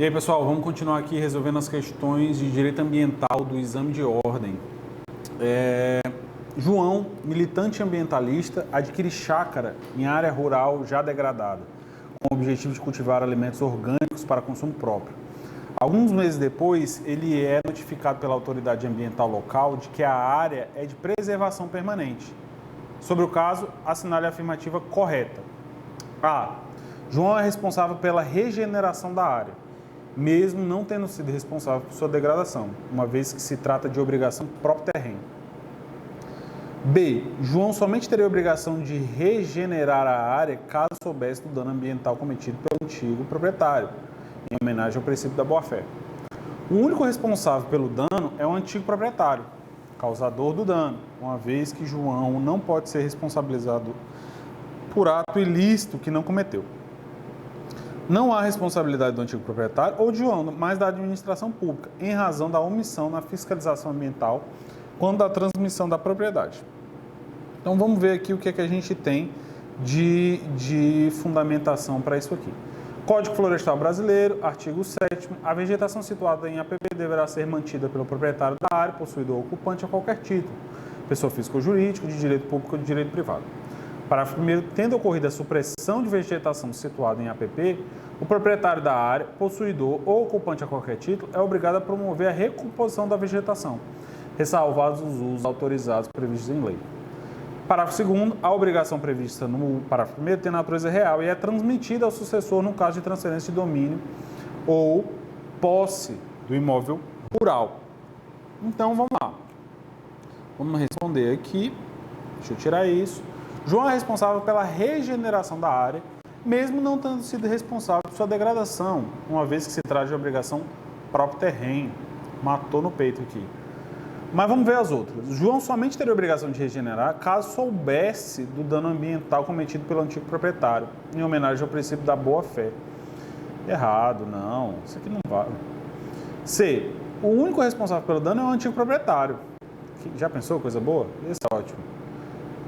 E aí, pessoal, vamos continuar aqui resolvendo as questões de direito ambiental do exame de ordem. João, militante ambientalista, adquire chácara em área rural já degradada, com o objetivo de cultivar alimentos orgânicos para consumo próprio. Alguns meses depois, ele é notificado pela autoridade ambiental local de que a área é de preservação permanente. Sobre o caso, assinale a afirmativa correta. A. João é responsável pela regeneração da área, mesmo não tendo sido responsável por sua degradação, uma vez que se trata de obrigação próprio terreno. B. João somente teria a obrigação de regenerar a área caso soubesse do dano ambiental cometido pelo antigo proprietário, em homenagem ao princípio da boa-fé. O único responsável pelo dano é o antigo proprietário, causador do dano, uma vez que João não pode ser responsabilizado por ato ilícito que não cometeu. Não há responsabilidade do antigo proprietário ou de João, mas da administração pública, em razão da omissão na fiscalização ambiental quando da transmissão da propriedade. Então vamos ver aqui o que é que a gente tem de fundamentação para isso aqui. Código Florestal Brasileiro, artigo 7º, a vegetação situada em APP deverá ser mantida pelo proprietário da área, possuidor ou ocupante a qualquer título, pessoa física ou jurídica, de direito público ou de direito privado. Parágrafo 1º, tendo ocorrido a supressão de vegetação situada em APP, o proprietário da área, possuidor ou ocupante a qualquer título, é obrigado a promover a recomposição da vegetação, ressalvados os usos autorizados previstos em lei. Parágrafo 2º, a obrigação prevista no parágrafo 1º tem natureza real e é transmitida ao sucessor no caso de transferência de domínio ou posse do imóvel rural. Então, vamos lá. Vamos responder aqui. Deixa eu tirar isso. João é responsável pela regeneração da área, mesmo não tendo sido responsável por sua degradação, uma vez que se trata de obrigação próprio terreno. Matou no peito aqui. Mas vamos ver as outras. João somente teria a obrigação de regenerar caso soubesse do dano ambiental cometido pelo antigo proprietário, em homenagem ao princípio da boa-fé. Errado, não. Isso aqui não vale. C. O único responsável pelo dano é o antigo proprietário. Já pensou? Coisa boa? Isso é ótimo.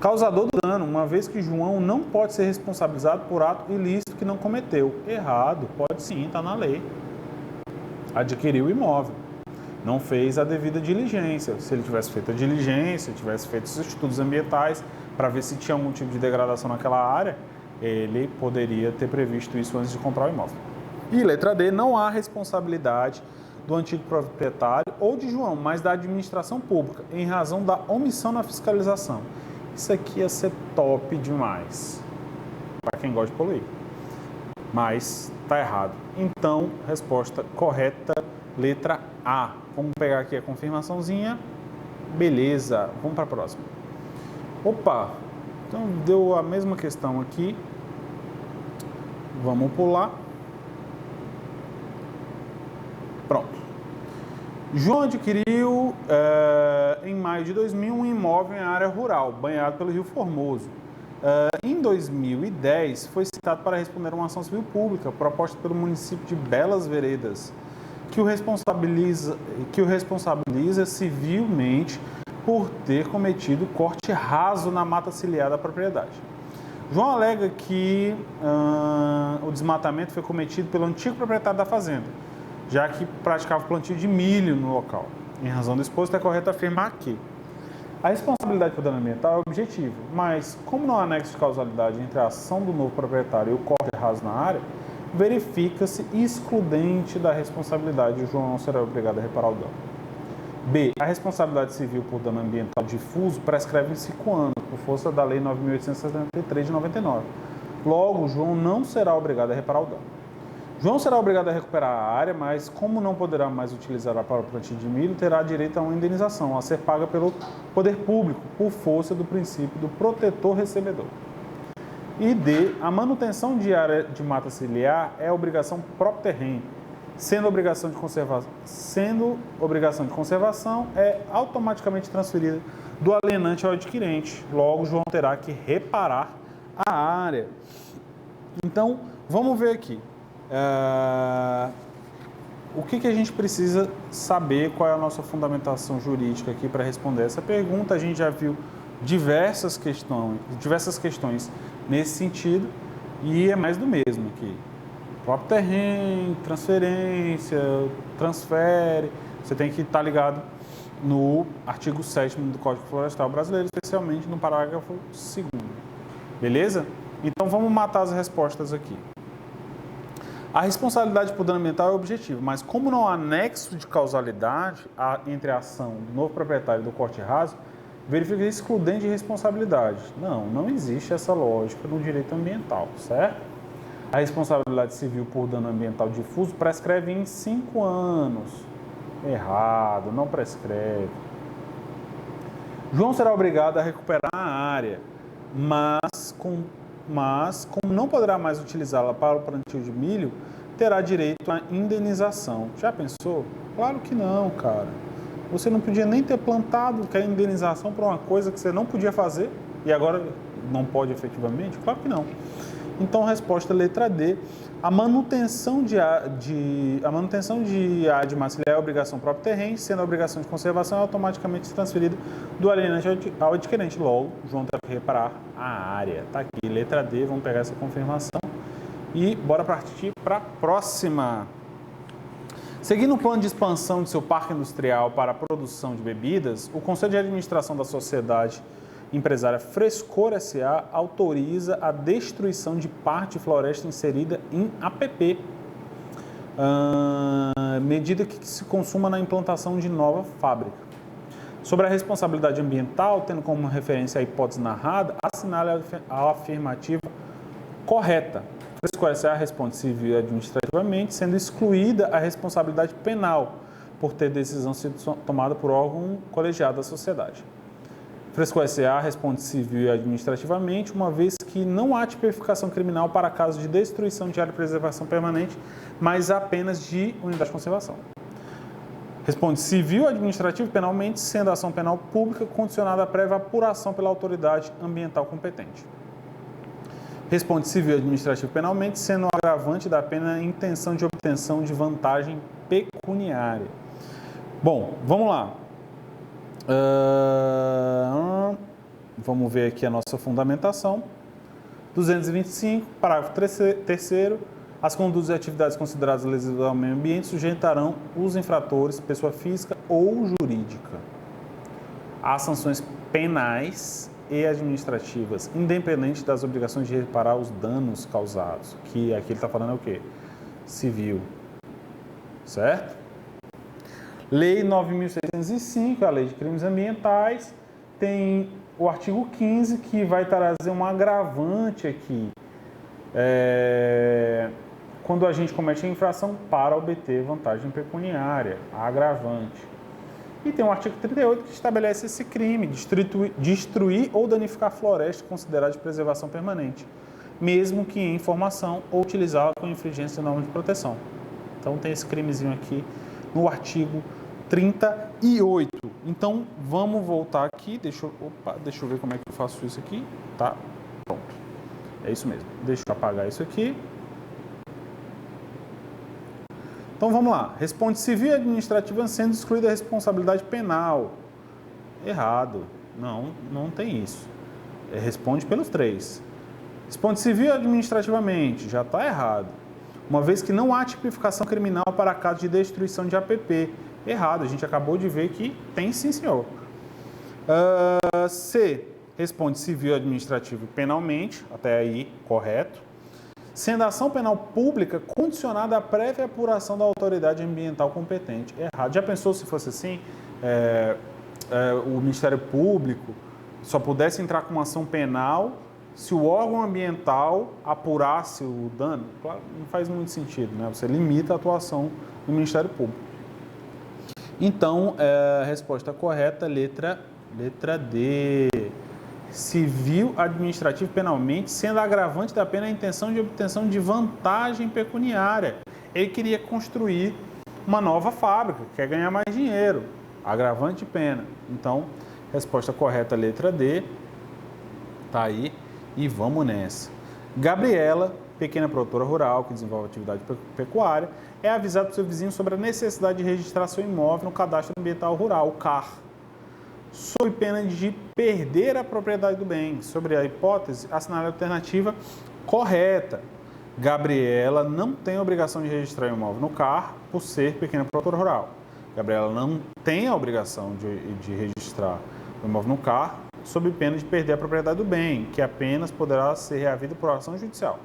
Causador do dano, uma vez que João não pode ser responsabilizado por ato ilícito que não cometeu. Errado. Pode sim, está na lei. Adquiriu o imóvel. Não fez a devida diligência. Se ele tivesse feito a diligência, tivesse feito os estudos ambientais para ver se tinha algum tipo de degradação naquela área, ele poderia ter previsto isso antes de comprar o imóvel. E letra D, não há responsabilidade do antigo proprietário ou de João, mas da administração pública, em razão da omissão na fiscalização. Isso aqui ia ser top demais, para quem gosta de poluir. Mas está errado. Então, resposta correta, letra A. Vamos pegar aqui a confirmaçãozinha. Beleza, vamos para a próxima. Opa, então deu a mesma questão aqui. Vamos pular. Pronto. João adquiriu em maio de 2000 um imóvel em área rural, banhado pelo Rio Formoso. Em 2010, foi citado para responder uma ação civil pública proposta pelo município de Belas Veredas, que o responsabiliza civilmente por ter cometido corte raso na mata ciliar da propriedade. João alega que o desmatamento foi cometido pelo antigo proprietário da fazenda, já que praticava o plantio de milho no local. Em razão do exposto, é correto afirmar que a responsabilidade por dano ambiental é objetiva, mas como não há nexo de causalidade entre a ação do novo proprietário e o corte raso na área, verifica-se excludente da responsabilidade e o João não será obrigado a reparar o dano. B. A responsabilidade civil por dano ambiental difuso prescreve em 5 anos, por força da Lei 9.873 de 99. Logo, João não será obrigado a reparar o dano. João será obrigado a recuperar a área, mas como não poderá mais utilizá-la para o plantio de milho, terá direito a uma indenização a ser paga pelo poder público, por força do princípio do protetor recebedor. E D. A manutenção de área de mata ciliar é obrigação próprio terreno, sendo obrigação de conservação é automaticamente transferida do alienante ao adquirente. Logo, João terá que reparar a área. Então, vamos ver aqui. O que a gente precisa saber, qual é a nossa fundamentação jurídica aqui para responder essa pergunta. A gente já viu diversas questões nesse sentido e é mais do mesmo aqui. próprio terreno, transferência, transfere. Você tem que estar ligado no artigo 7º do Código Florestal Brasileiro, especialmente no parágrafo 2º. Beleza? Então vamos matar as respostas aqui. A responsabilidade por dano ambiental é objetiva, mas como não há nexo de causalidade entre a ação do novo proprietário e do corte raso, verifica excludente de responsabilidade. Não existe essa lógica no direito ambiental, certo? A responsabilidade civil por dano ambiental difuso prescreve em 5 anos. Errado, não prescreve. João será obrigado a recuperar a área, mas como não poderá mais utilizá-la para o plantio de milho, terá direito à indenização. Já pensou? Claro que não, cara. Você não podia nem ter plantado, que é indenização para uma coisa que você não podia fazer e agora não pode efetivamente? Claro que não. Então, resposta letra D. A manutenção de área de massa é obrigação próprio terreno, sendo a obrigação de conservação é automaticamente transferida do alienante ao adquirente. Logo, João terá que reparar a área. Tá aqui, letra D, vamos pegar essa confirmação e bora partir para a próxima. Seguindo o plano de expansão de seu parque industrial para a produção de bebidas, o Conselho de Administração da Sociedade Empresária Frescor S.A. autoriza a destruição de parte de floresta inserida em APP, medida que se consuma na implantação de nova fábrica. Sobre a responsabilidade ambiental, tendo como referência a hipótese narrada, assinale a afirmativa correta. Frescor S.A. responde civil e administrativamente, sendo excluída a responsabilidade penal por ter decisão sido tomada por órgão colegiado da sociedade. Frescor S.A. responde civil e administrativamente, uma vez que não há tipificação criminal para casos de destruição de área de preservação permanente, mas apenas de unidade de conservação. Responde civil, administrativo e penalmente, sendo a ação penal pública condicionada à prévia apuração pela autoridade ambiental competente. Responde civil, administrativo e penalmente, sendo o agravante da pena a intenção de obtenção de vantagem pecuniária. Bom, vamos lá. Vamos ver aqui a nossa fundamentação. 225, parágrafo 3º. As condutas e atividades consideradas lesivas ao meio ambiente sujeitarão os infratores, pessoa física ou jurídica, a sanções penais e administrativas, independente das obrigações de reparar os danos causados. Que aqui ele está falando é o quê? Civil. Certo? Lei 9.605, a Lei de Crimes Ambientais, tem o artigo 15 que vai trazer um agravante aqui. Quando a gente comete a infração para obter vantagem pecuniária, agravante. E tem o artigo 38 que estabelece esse crime, destruir ou danificar floresta considerada de preservação permanente, mesmo que em formação ou utilizá-la com infringência de normas de proteção. Então tem esse crimezinho aqui no artigo 38. Então vamos voltar aqui, deixa eu ver como é que eu faço isso aqui. Tá, pronto. É isso mesmo. Deixa eu apagar isso aqui. Então vamos lá. Responde civil e administrativa sendo excluída a responsabilidade penal. Errado. Não tem isso. Responde pelos 3. Responde civil e administrativamente. Já está errado. Uma vez que não há tipificação criminal para caso de destruição de APP. Errado. A gente acabou de ver que tem sim, senhor. C. Responde civil e administrativo penalmente. Até aí, correto. Sendo a ação penal pública condicionada à prévia apuração da autoridade ambiental competente. Errado. Já pensou se fosse assim? O Ministério Público só pudesse entrar com uma ação penal se o órgão ambiental apurasse o dano? Claro, não faz muito sentido, né? Você limita a atuação do Ministério Público. Então, a resposta correta, letra D. Civil, administrativo, penalmente, sendo agravante da pena a intenção de obtenção de vantagem pecuniária. Ele queria construir uma nova fábrica, quer ganhar mais dinheiro. Agravante de pena. Então, resposta correta, letra D. Tá aí. E vamos nessa. Gabriela, pequena produtora rural que desenvolve atividade pecuária, é avisada por seu vizinho sobre a necessidade de registrar seu imóvel no Cadastro Ambiental Rural, o CAR, sob pena de perder a propriedade do bem. Sobre a hipótese, assinale a alternativa correta. Gabriela não tem a obrigação de registrar o imóvel no CAR por ser pequena produtora rural. Gabriela não tem a obrigação de registrar o imóvel no CAR sob pena de perder a propriedade do bem, que apenas poderá ser reavida por ação judicial.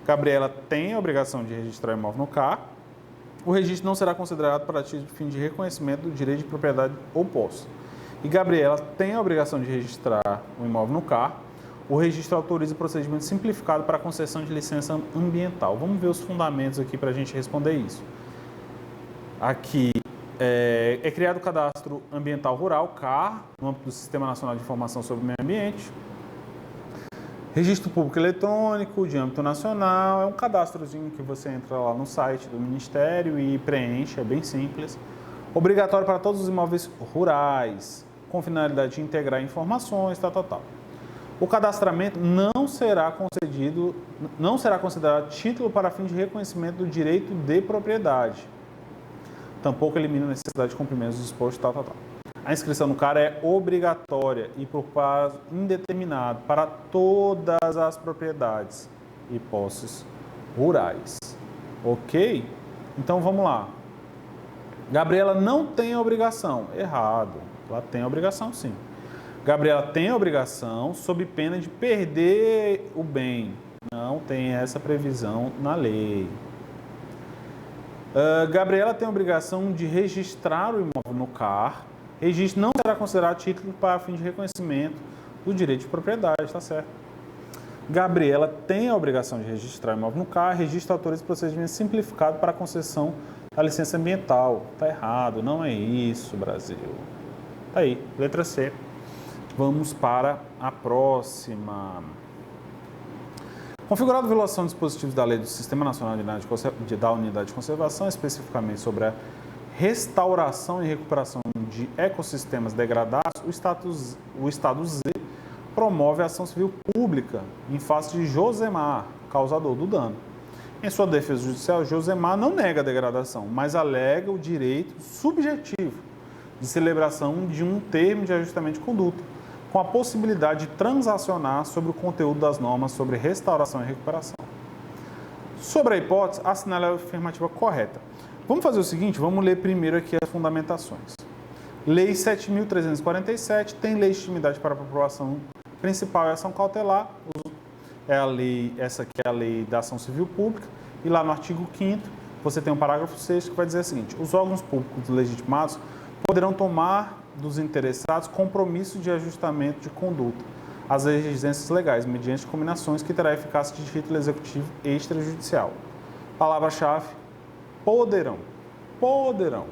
Gabriela tem a obrigação de registrar o imóvel no CAR. O registro não será considerado para fim de reconhecimento do direito de propriedade ou posse. E Gabriela tem a obrigação de registrar o imóvel no CAR. O registro autoriza o procedimento simplificado para a concessão de licença ambiental. Vamos ver os fundamentos aqui para a gente responder isso. Aqui é criado o Cadastro Ambiental Rural, CAR, no âmbito do Sistema Nacional de Informação sobre o Meio Ambiente. Registro Público Eletrônico de âmbito nacional, é um cadastrozinho que você entra lá no site do Ministério e preenche, é bem simples. Obrigatório para todos os imóveis rurais, com finalidade de integrar informações, tal. O cadastramento não será considerado título para fim de reconhecimento do direito de propriedade. Tampouco elimina a necessidade de cumprimento dos dispostos, tal. A inscrição no CAR é obrigatória e por prazo indeterminado para todas as propriedades e posses rurais. Ok? Então vamos lá. Gabriela não tem a obrigação. Errado. Ela tem a obrigação, sim. Gabriela tem a obrigação sob pena de perder o bem. Não tem essa previsão na lei. Gabriela tem a obrigação de registrar o imóvel no CAR. Registro não será considerado título para fim de reconhecimento do direito de propriedade, tá certo? Gabriela tem a obrigação de registrar o imóvel no CAR. Registro autoriza o procedimento simplificado para a concessão da licença ambiental. Tá errado, não é isso, Brasil. Tá aí, letra C. Vamos para a próxima. Configurado violação de dispositivos da lei do Sistema Nacional da Unidade de Conservação, especificamente sobre a restauração e recuperação de ecossistemas degradados, o Estado Z promove a ação civil pública em face de Josemar, causador do dano. Em sua defesa judicial, Josemar não nega a degradação, mas alega o direito subjetivo de celebração de um termo de ajustamento de conduta, com a possibilidade de transacionar sobre o conteúdo das normas sobre restauração e recuperação. Sobre a hipótese, assinale a afirmativa correta. Vamos fazer o seguinte, vamos ler primeiro aqui as fundamentações. Lei 7.347 tem legitimidade para aprovação principal e ação cautelar. Essa aqui é a lei da ação civil pública. E lá no artigo 5º, você tem um parágrafo 6º que vai dizer o seguinte: os órgãos públicos legitimados poderão tomar dos interessados compromisso de ajustamento de conduta às exigências legais, mediante combinações que terá eficácia de título executivo extrajudicial. Palavra-chave: poderão. Poderão.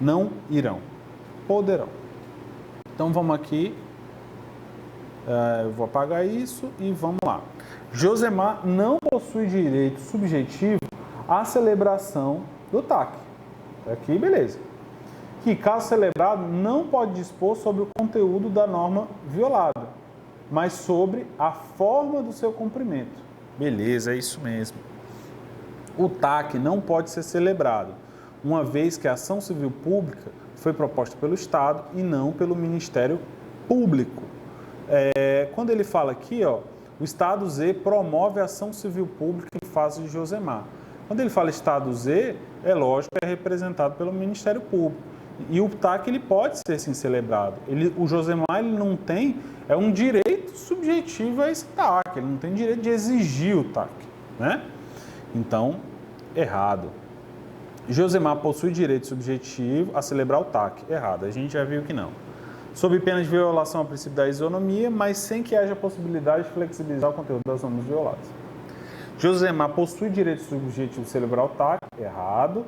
Não irão. Poderão. Então vamos aqui. Eu vou apagar isso e vamos lá. Josemar não possui direito subjetivo à celebração do TAC. Aqui, beleza. Que, caso celebrado, não pode dispor sobre o conteúdo da norma violada, mas sobre a forma do seu cumprimento. Beleza, é isso mesmo. O TAC não pode ser celebrado, uma vez que a ação civil pública foi proposta pelo Estado e não pelo Ministério Público. Quando ele fala aqui, ó, o Estado Z promove a ação civil pública em face de Josemar. Quando ele fala Estado Z, é lógico que é representado pelo Ministério Público. E o TAC ele pode ser sim celebrado. O Josemar ele não tem um direito subjetivo a esse TAC, ele não tem direito de exigir o TAC, né? Então, errado. Josemar possui direito subjetivo a celebrar o TAC. Errado, a gente já viu que não. Sob pena de violação ao princípio da isonomia, mas sem que haja possibilidade de flexibilizar o conteúdo das normas violadas. Josemar possui direito subjetivo de celebrar o TAC. Errado.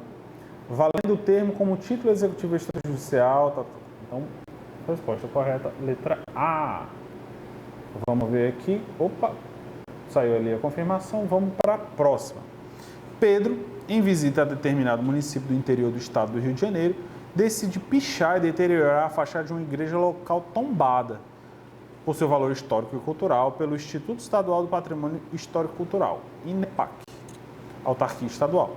Valendo o termo como título executivo extrajudicial. Então, resposta correta, letra A. Vamos ver aqui. Opa, saiu ali a confirmação. Vamos para a próxima. Pedro, em visita a determinado município do interior do estado do Rio de Janeiro, decide pichar e deteriorar a fachada de uma igreja local tombada por seu valor histórico e cultural pelo Instituto Estadual do Patrimônio Histórico e Cultural, INEPAC, autarquia estadual.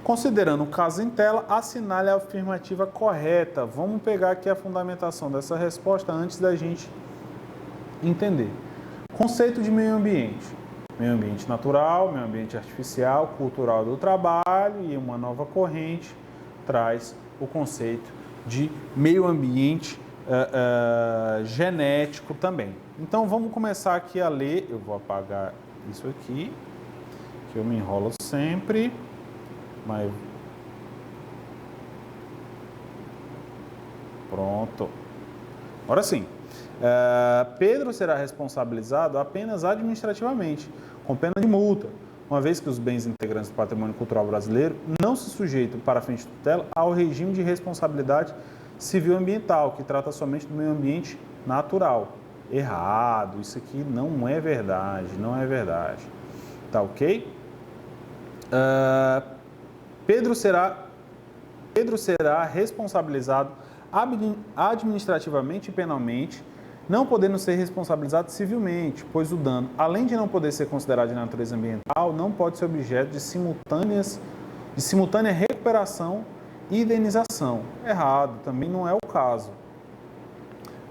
Considerando o caso em tela, assinale a afirmativa correta. Vamos pegar aqui a fundamentação dessa resposta antes da gente entender. Conceito de meio ambiente. Meio ambiente natural, meio ambiente artificial, cultural do trabalho, e uma nova corrente traz o conceito de meio ambiente genético também. Então vamos começar aqui a ler. Eu vou apagar isso aqui, que eu me enrolo sempre, mas pronto. Agora sim. Pedro será responsabilizado apenas administrativamente, com pena de multa, uma vez que os bens integrantes do patrimônio cultural brasileiro não se sujeitam, para fins de tutela, ao regime de responsabilidade civil ambiental, que trata somente do meio ambiente natural. Errado, isso aqui não é verdade, não é verdade. Tá ok? Pedro será responsabilizado administrativamente e penalmente, não podendo ser responsabilizado civilmente, pois o dano, além de não poder ser considerado de natureza ambiental, não pode ser objeto de simultânea recuperação e indenização. Errado, também não é o caso.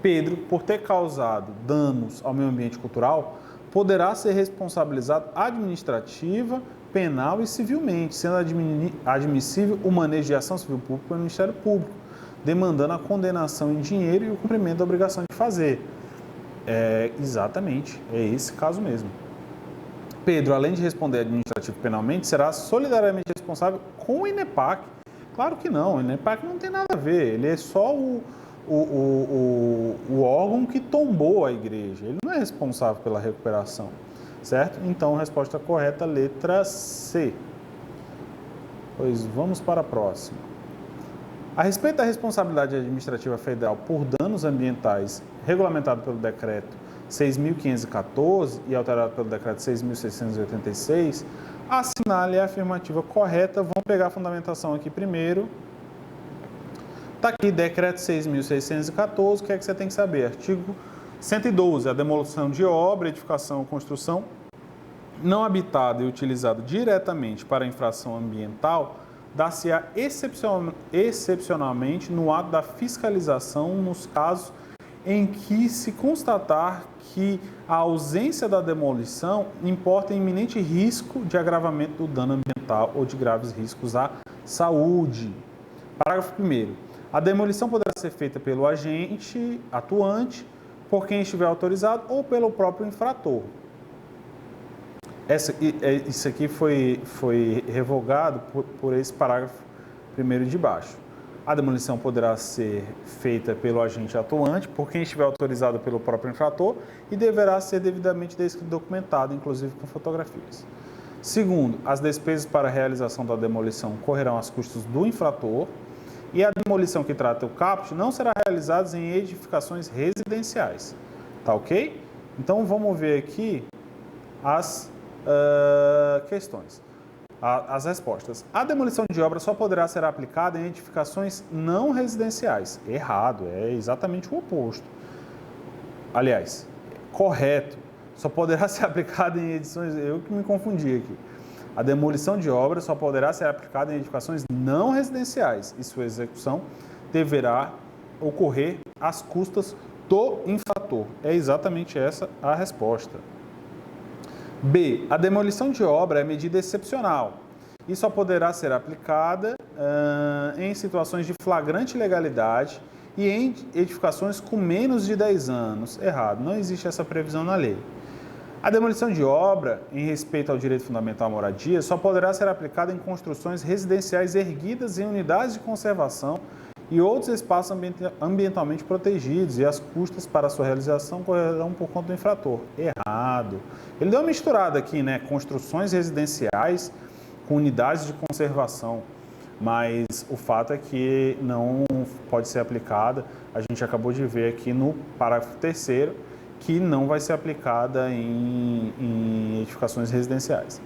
Pedro, por ter causado danos ao meio ambiente cultural, poderá ser responsabilizado administrativa, penal e civilmente, sendo admissível o manejo de ação civil pública pelo Ministério Público, demandando a condenação em dinheiro e o cumprimento da obrigação de fazer. Exatamente, é esse caso mesmo. Pedro, além de responder administrativo e penalmente, será solidariamente responsável com o INEPAC. Claro que não, o INEPAC não tem nada a ver, ele é só o órgão que tombou a igreja, ele não é responsável pela recuperação, certo? Então, a resposta correta, letra C. Pois vamos para a próxima. A respeito da responsabilidade administrativa federal por danos ambientais, regulamentado pelo Decreto 6.514 e alterado pelo Decreto 6.686, assinale a afirmativa correta. Vamos pegar a fundamentação aqui primeiro. Está aqui, Decreto 6.614, o que é que você tem que saber? Artigo 112, a demolição de obra, edificação ou construção não habitada e utilizada diretamente para infração ambiental, dar-se-á excepcionalmente no ato da fiscalização nos casos em que se constatar que a ausência da demolição importa iminente risco de agravamento do dano ambiental ou de graves riscos à saúde. Parágrafo 1º. A demolição poderá ser feita pelo agente atuante, por quem estiver autorizado ou pelo próprio infrator. Isso aqui foi revogado por esse parágrafo 1º de baixo. A demolição poderá ser feita pelo agente atuante, por quem estiver autorizado pelo próprio infrator, e deverá ser devidamente documentado, inclusive com fotografias. Segundo, as despesas para a realização da demolição correrão aos custos do infrator, e a demolição que trata o caput não será realizada em edificações residenciais. Tá ok? Então vamos ver aqui as questões, as respostas. A demolição de obra só poderá ser aplicada em edificações não residenciais. Errado, é exatamente o oposto. Aliás, correto, só poderá ser aplicada em edições... Eu que me confundi aqui. A demolição de obra só poderá ser aplicada em edificações não residenciais e sua execução deverá ocorrer às custas do infrator. É exatamente essa a resposta. B. A demolição de obra é medida excepcional e só poderá ser aplicada em situações de flagrante ilegalidade e em edificações com menos de 10 anos. Errado, não existe essa previsão na lei. A demolição de obra, em respeito ao direito fundamental à moradia, só poderá ser aplicada em construções residenciais erguidas em unidades de conservação e outros espaços ambientalmente protegidos, e as custas para sua realização correrão por conta do infrator. Errado. Ele deu uma misturada aqui, né? Construções residenciais com unidades de conservação, mas o fato é que não pode ser aplicada. A gente acabou de ver aqui no parágrafo 3º que não vai ser aplicada em edificações residenciais.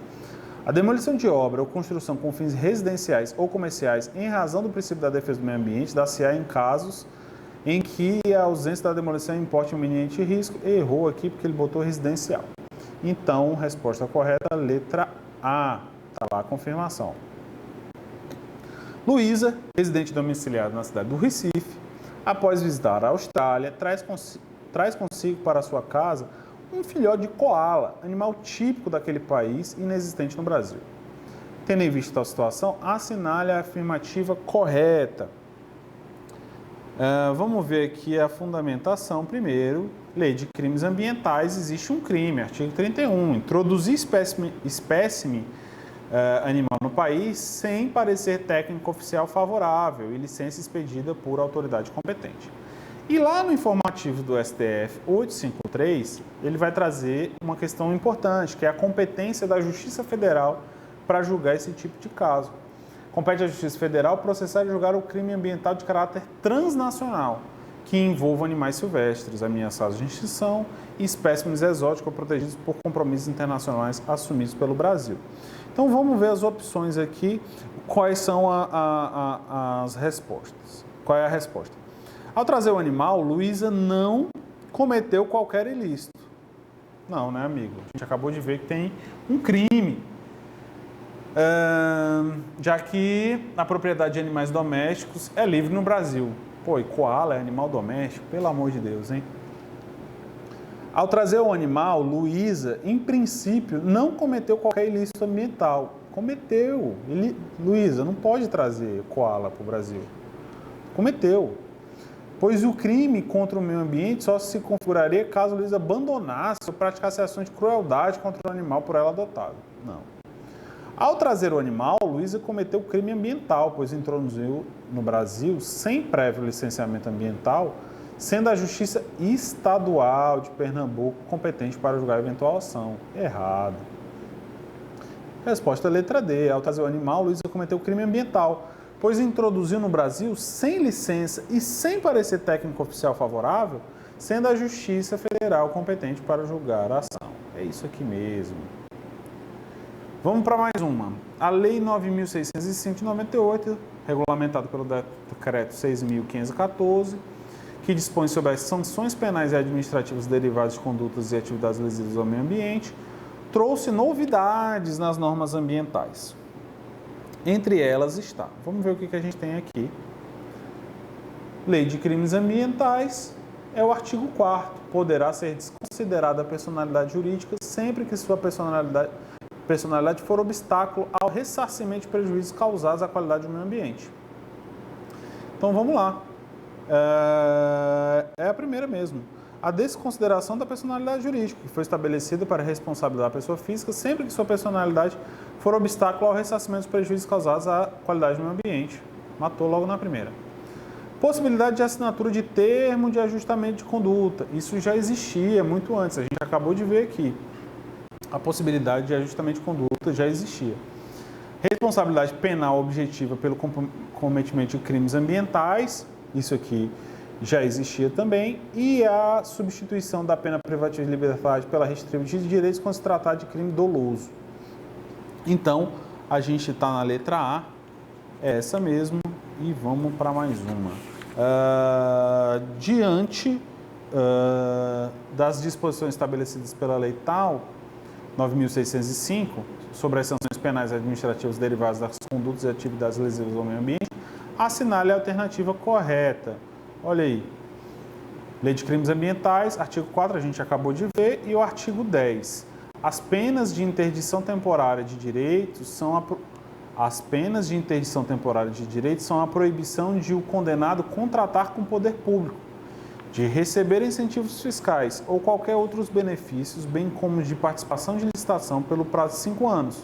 A demolição de obra ou construção com fins residenciais ou comerciais em razão do princípio da defesa do meio ambiente dá-se-á em casos em que a ausência da demolição importe um iminente risco. Errou aqui porque ele botou residencial. Então, resposta correta, letra A. Está lá a confirmação. Luísa, residente domiciliada na cidade do Recife, após visitar a Austrália, traz consigo para sua casa um filhote de koala, animal típico daquele país, inexistente no Brasil. Tendo em vista tal situação, assinale a afirmativa correta. Vamos ver aqui a fundamentação primeiro. Lei de crimes ambientais, existe um crime, artigo 31. Introduzir espécime animal no país sem parecer técnico oficial favorável e licença expedida por autoridade competente. E lá no informativo do STF 853, ele vai trazer uma questão importante, que é a competência da Justiça Federal para julgar esse tipo de caso. Compete à Justiça Federal processar e julgar o crime ambiental de caráter transnacional, que envolva animais silvestres ameaçados de extinção e espécimes exóticos protegidos por compromissos internacionais assumidos pelo Brasil. Então vamos ver as opções aqui, quais são as respostas. Qual é a resposta? Ao trazer o animal, Luísa não cometeu qualquer ilícito. Não, né, amigo? A gente acabou de ver que tem um crime. Já que a propriedade de animais domésticos é livre no Brasil. Pô, e koala é animal doméstico? Pelo amor de Deus, hein? Ao trazer o animal, Luísa, em princípio, não cometeu qualquer ilícito ambiental. Cometeu. Luísa, não pode trazer koala para o Brasil. Cometeu. Pois o crime contra o meio ambiente só se configuraria caso Luísa abandonasse ou praticasse ações de crueldade contra o animal por ela adotado. Não. Ao trazer o animal, Luísa cometeu crime ambiental, pois introduziu no Brasil, sem prévio licenciamento ambiental, sendo a Justiça Estadual de Pernambuco competente para julgar eventual ação. Errado. Resposta letra D. Ao trazer o animal, Luísa cometeu crime ambiental, pois introduziu no Brasil sem licença e sem parecer técnico oficial favorável, sendo a Justiça Federal competente para julgar a ação. É isso aqui mesmo. Vamos para mais uma. A Lei 9.605 de 98, regulamentada pelo Decreto 6.514, que dispõe sobre as sanções penais e administrativas derivadas de condutas e atividades lesivas ao meio ambiente, trouxe novidades nas normas ambientais. Entre elas está, vamos ver o que a gente tem aqui. Lei de crimes ambientais é o artigo 4º. Poderá ser desconsiderada a personalidade jurídica sempre que sua personalidade for obstáculo ao ressarcimento de prejuízos causados à qualidade do meio ambiente. Então vamos lá. É a primeira mesmo. A desconsideração da personalidade jurídica, que foi estabelecida para responsabilizar a pessoa física sempre que sua personalidade for obstáculo ao ressarcimento dos prejuízos causados à qualidade do meio ambiente. Matou logo na primeira. Possibilidade de assinatura de termo de ajustamento de conduta. Isso já existia muito antes, a gente acabou de ver aqui. A possibilidade de ajustamento de conduta já existia. Responsabilidade penal objetiva pelo cometimento de crimes ambientais. Isso aqui já existia também, e a substituição da pena privativa de liberdade pela restritiva de direitos quando se tratar de crime doloso. Então, a gente está na letra A, é essa mesmo, e vamos para mais uma. Diante das disposições estabelecidas pela lei tal, 9.605, sobre as sanções penais e administrativas derivadas das condutas e atividades lesivas ao meio ambiente, assinale a alternativa correta. Olha aí, Lei de Crimes Ambientais, artigo 4, a gente acabou de ver, e o artigo 10. As penas de interdição temporária de direitos são a proibição de o condenado contratar com o poder público, de receber incentivos fiscais ou qualquer outros benefícios, bem como de participação de licitação pelo prazo de 5 anos,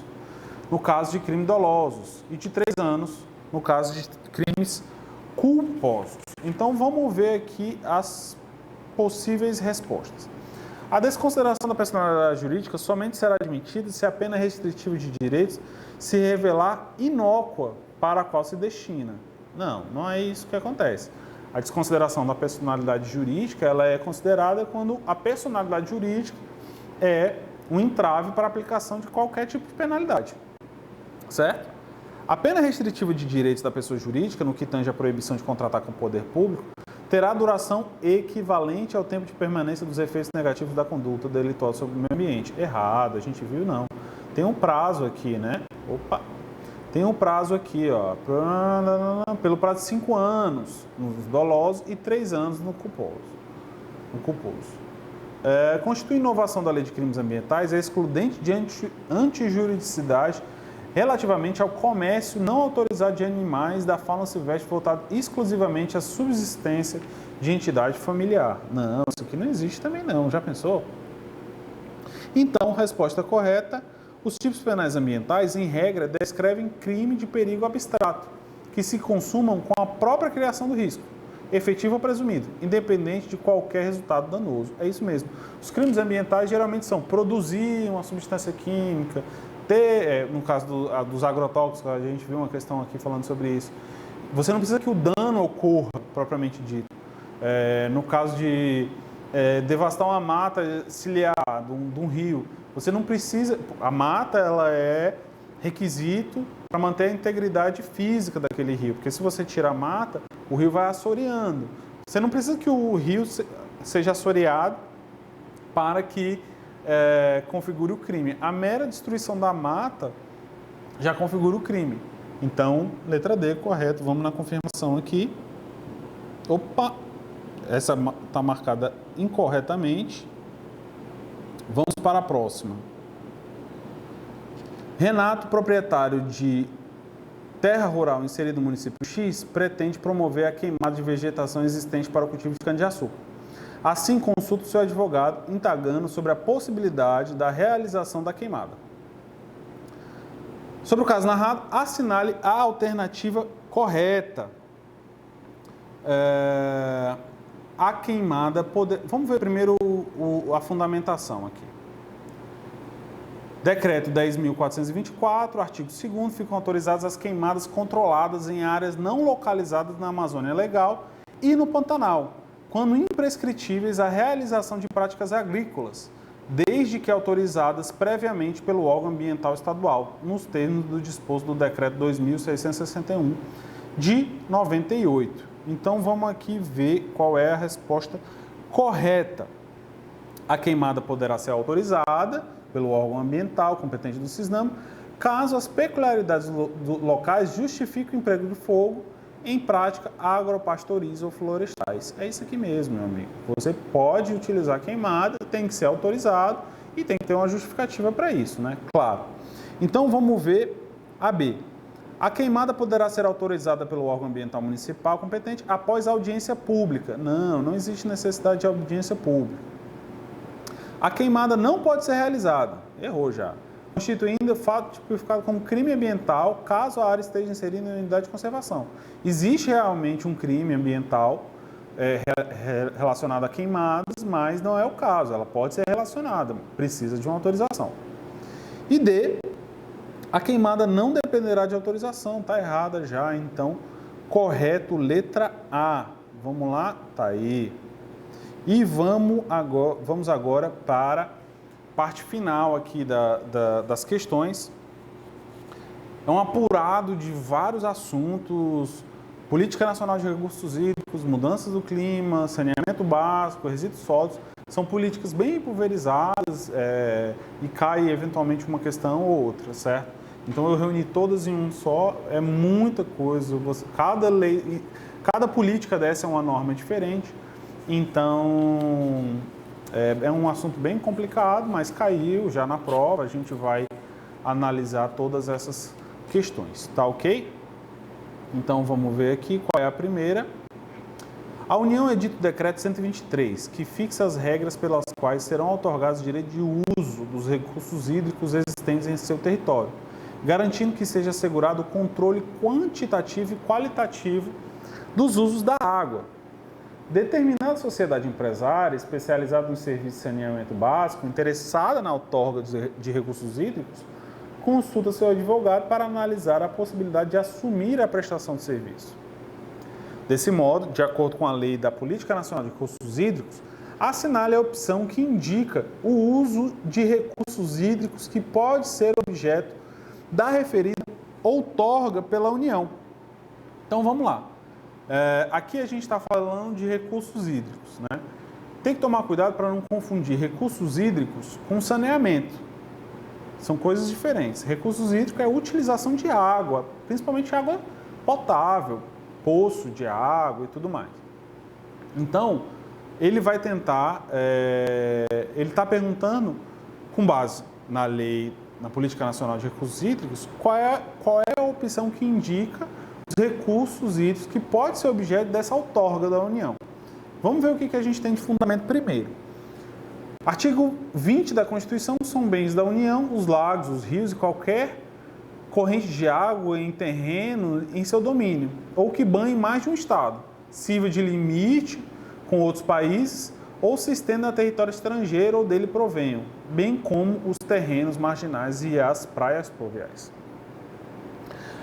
no caso de crimes dolosos, e de 3 anos, no caso de crimes culposos. Então, vamos ver aqui as possíveis respostas. A desconsideração da personalidade jurídica somente será admitida se a pena restritiva de direitos se revelar inócua para a qual se destina. Não, não é isso que acontece. A desconsideração da personalidade jurídica, ela é considerada quando a personalidade jurídica é um entrave para a aplicação de qualquer tipo de penalidade. Certo? A pena restritiva de direitos da pessoa jurídica, no que tange a proibição de contratar com o poder público, terá duração equivalente ao tempo de permanência dos efeitos negativos da conduta delituosa sobre o meio ambiente. Errado, a gente viu não. Tem um prazo aqui, né? Opa! Tem um prazo aqui, ó, pelo prazo de 5 anos nos dolosos e 3 anos no culposo. Constitui inovação da Lei de Crimes Ambientais é excludente de antijuridicidade relativamente ao comércio não autorizado de animais da fauna silvestre voltado exclusivamente à subsistência de entidade familiar. Não, isso aqui não existe também não, já pensou? Então, resposta correta, os tipos penais ambientais, em regra, descrevem crime de perigo abstrato, que se consumam com a própria criação do risco, efetivo ou presumido, independente de qualquer resultado danoso. É isso mesmo. Os crimes ambientais geralmente são produzir uma substância química, no caso dos agrotóxicos, a gente viu uma questão aqui falando sobre isso. Você não precisa que o dano ocorra, propriamente dito. No caso de devastar uma mata ciliar de um rio, você não precisa... A mata, ela é requisito para manter a integridade física daquele rio, porque se você tira a mata, o rio vai assoreando. Você não precisa que o rio seja assoreado para que configure o crime. A mera destruição da mata já configura o crime. Então, letra D, correto. Vamos na confirmação aqui. Opa! Essa está marcada incorretamente. Vamos para a próxima. Renato, proprietário de terra rural inserida no município X, pretende promover a queimada de vegetação existente para o cultivo de cana-de-açúcar. Assim, consulta o seu advogado, indagando sobre a possibilidade da realização da queimada. Sobre o caso narrado, assinale a alternativa correta. A queimada poder... Vamos ver primeiro a fundamentação aqui. Decreto 10.424, artigo 2º, ficam autorizadas as queimadas controladas em áreas não localizadas na Amazônia Legal e no Pantanal, quando imprescritíveis a realização de práticas agrícolas, desde que autorizadas previamente pelo órgão ambiental estadual, nos termos do disposto do Decreto 2.661 de 98. Então, vamos aqui ver qual é a resposta correta. A queimada poderá ser autorizada pelo órgão ambiental competente do CISNAMA, caso as peculiaridades locais justifiquem o emprego de fogo em prática agropastoris ou florestais. É isso aqui mesmo, meu amigo. Você pode utilizar a queimada, tem que ser autorizado e tem que ter uma justificativa para isso, né? Claro. Então, vamos ver a B. A queimada poderá ser autorizada pelo órgão ambiental municipal competente após audiência pública. Não existe necessidade de audiência pública. A queimada não pode ser realizada. Errou já. Constituindo fato tipificado como crime ambiental, caso a área esteja inserida em unidade de conservação. Existe realmente um crime ambiental relacionado a queimadas, mas não é o caso. Ela pode ser relacionada, precisa de uma autorização. E D, a queimada não dependerá de autorização. Está errada já, então, correto, letra A. Vamos lá? Tá aí. E vamos agora para a parte final aqui das questões. É um apurado de vários assuntos: Política Nacional de Recursos Hídricos, mudanças do clima, saneamento básico, resíduos sólidos. São políticas bem pulverizadas e cai eventualmente uma questão ou outra, certo? Então eu reuni todas em um só, é muita coisa. Cada política dessa é uma norma diferente. Então, é um assunto bem complicado, mas caiu já na prova, a gente vai analisar todas essas questões, tá ok? Então, vamos ver aqui qual é a primeira. A União edita o Decreto 123, que fixa as regras pelas quais serão outorgados o direito de uso dos recursos hídricos existentes em seu território, garantindo que seja assegurado o controle quantitativo e qualitativo dos usos da água. Determinada sociedade empresária especializada no serviço de saneamento básico, interessada na outorga de recursos hídricos, consulta seu advogado para analisar a possibilidade de assumir a prestação de serviço. Desse modo, de acordo com a lei da Política Nacional de Recursos Hídricos, assinale a opção que indica o uso de recursos hídricos que pode ser objeto da referida outorga pela União. Então, vamos lá. Aqui a gente está falando de recursos hídricos, né? Tem que tomar cuidado para não confundir recursos hídricos com saneamento. São coisas diferentes. Recursos hídricos é a utilização de água, principalmente água potável, poço de água e tudo mais. Então, ele vai tentar, ele está perguntando, com base na lei, na Política Nacional de Recursos Hídricos, qual é a opção que indica os recursos hídricos que pode ser objeto dessa outorga da União. Vamos ver o que a gente tem de fundamento primeiro. Artigo 20 da Constituição: são bens da União os lagos, os rios e qualquer corrente de água em terreno em seu domínio, ou que banhe mais de um estado, sirva de limite com outros países, ou se estenda a território estrangeiro ou dele provenham, bem como os terrenos marginais e as praias pluviais.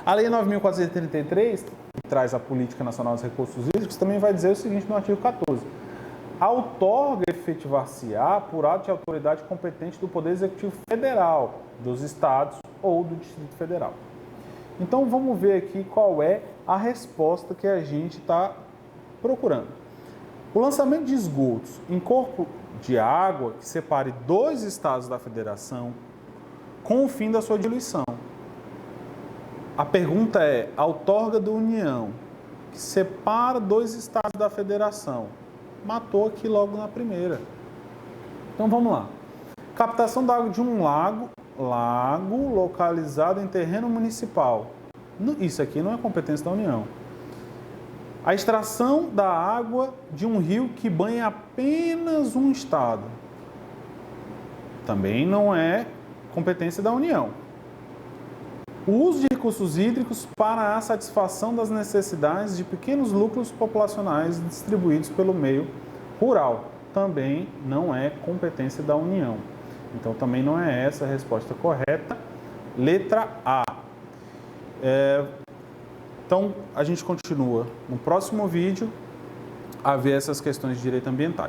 A Lei 9.433, que traz a Política Nacional dos Recursos Hídricos, também vai dizer o seguinte no artigo 14. A outorga efetivar-se-á por ato de autoridade competente do Poder Executivo Federal, dos Estados ou do Distrito Federal. Então, vamos ver aqui qual é a resposta que a gente está procurando. O lançamento de esgotos em corpo de água que separe dois estados da federação com o fim da sua diluição. A pergunta é: a outorga da União que separa dois estados da federação matou aqui logo na primeira. Então vamos lá. Captação da água de um lago localizado em terreno municipal. Isso aqui não é competência da União. A extração da água de um rio que banha apenas um estado. Também não é competência da União. O uso de recursos hídricos para a satisfação das necessidades de pequenos núcleos populacionais distribuídos pelo meio rural. Também não é competência da União. Então, também não é essa a resposta correta. Letra A. Então, a gente continua no próximo vídeo a ver essas questões de direito ambiental.